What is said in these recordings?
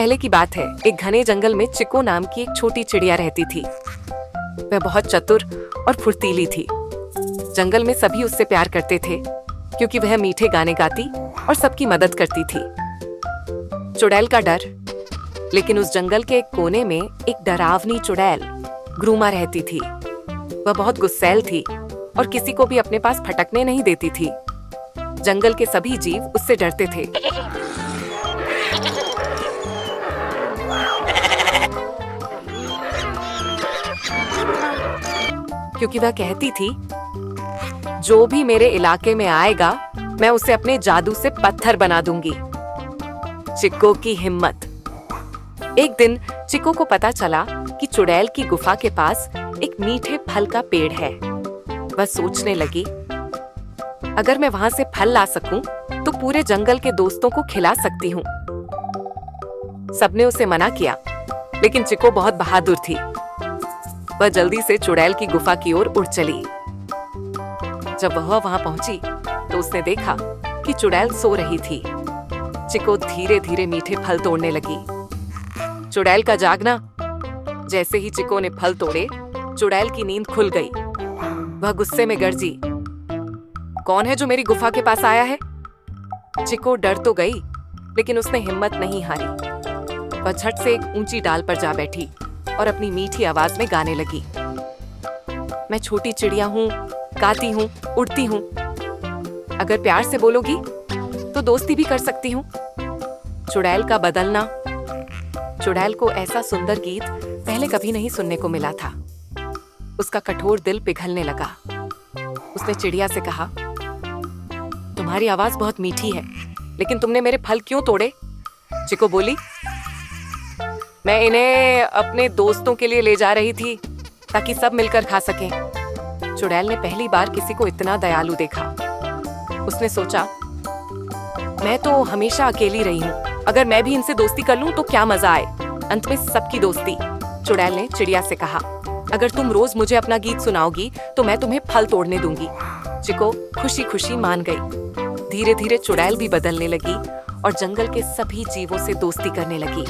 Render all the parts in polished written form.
पहले की बात है। एक घने जंगल में चिको नाम की एक छोटी चिड़िया रहती थी। वह बहुत चतुर और फुर्तीली थी। जंगल में सभी उससे प्यार करते थे क्योंकि वह मीठे गाने गाती और सबकी मदद करती थी। चुड़ैल का डर। लेकिन उस जंगल के एक कोने में एक डरावनी चुड़ैल ग्रूमा रहती थी। वह बहुत गुस्सैल थी और किसी को भी अपने पास फटकने नहीं देती थी। जंगल के सभी जीव उससे डरते थे। क्योंकि वह कहती थी, जो भी मेरे इलाके में आएगा मैं उसे अपने जादू से पत्थर बना दूंगी। चिको की हिम्मत। एक दिन चिको को पता चला कि चुड़ैल की गुफा के पास एक मीठे फल का पेड़ है। वह सोचने लगी, अगर मैं वहां से फल ला सकूं तो पूरे जंगल के दोस्तों को खिला सकती हूँ। सबने उसे मना किया, लेकिन चिको बहुत बहादुर थी। वह जल्दी से चुड़ैल की गुफा की ओर उड़ चली। जब वह वहां पहुंची तो उसने देखा कि चुड़ैल सो रही थी। चिको धीरे धीरे मीठे फल तोड़ने लगी। चुड़ैल का जागना। जैसे ही चिको ने फल तोड़े, चुड़ैल की नींद खुल गई। वह गुस्से में गरजी, कौन है जो मेरी गुफा के पास आया है? चिको डर तो गई, लेकिन उसने हिम्मत नहीं हारी। वह झट से एक ऊंची डाल पर जा बैठी और अपनी मीठी आवाज में गाने लगी, मैं छोटी चिड़िया हूँ, गाती हूँ, उड़ती हूँ। अगर प्यार से बोलोगी तो दोस्ती भी कर सकती हूँ। चुड़ैल का बदलना। चुड़ैल को ऐसा सुंदर गीत पहले कभी नहीं सुनने को मिला था। उसका कठोर दिल पिघलने लगा। उसने चिड़िया से कहा, तुम्हारी आवाज बहुत मीठी है, लेकिन तुमने मेरे फल क्यों तोड़े? चिको बोली, मैं इन्हें अपने दोस्तों के लिए ले जा रही थी ताकि सब मिलकर खा सकें। चुड़ैल ने पहली बार किसी को इतना दयालु देखा। उसने सोचा, मैं तो हमेशा अकेली रही हूँ, अगर मैं भी इनसे दोस्ती कर लूं तो क्या मजा आए। अंत में सबकी दोस्ती। चुड़ैल ने चिड़िया से कहा, अगर तुम रोज मुझे अपना गीत सुनाओगी तो मैं तुम्हें फल तोड़ने दूंगी। चिको खुशी खुशी मान गई। धीरे धीरे चुड़ैल भी बदलने लगी और जंगल के सभी जीवों से दोस्ती करने लगी।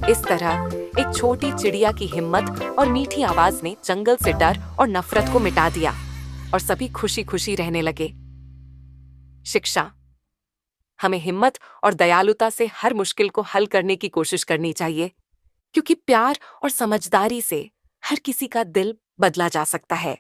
इस तरह एक छोटी चिड़िया की हिम्मत और मीठी आवाज ने जंगल से डर और नफरत को मिटा दिया और सभी खुशी खुशी रहने लगे। शिक्षा। हमें हिम्मत और दयालुता से हर मुश्किल को हल करने की कोशिश करनी चाहिए, क्योंकि प्यार और समझदारी से हर किसी का दिल बदला जा सकता है।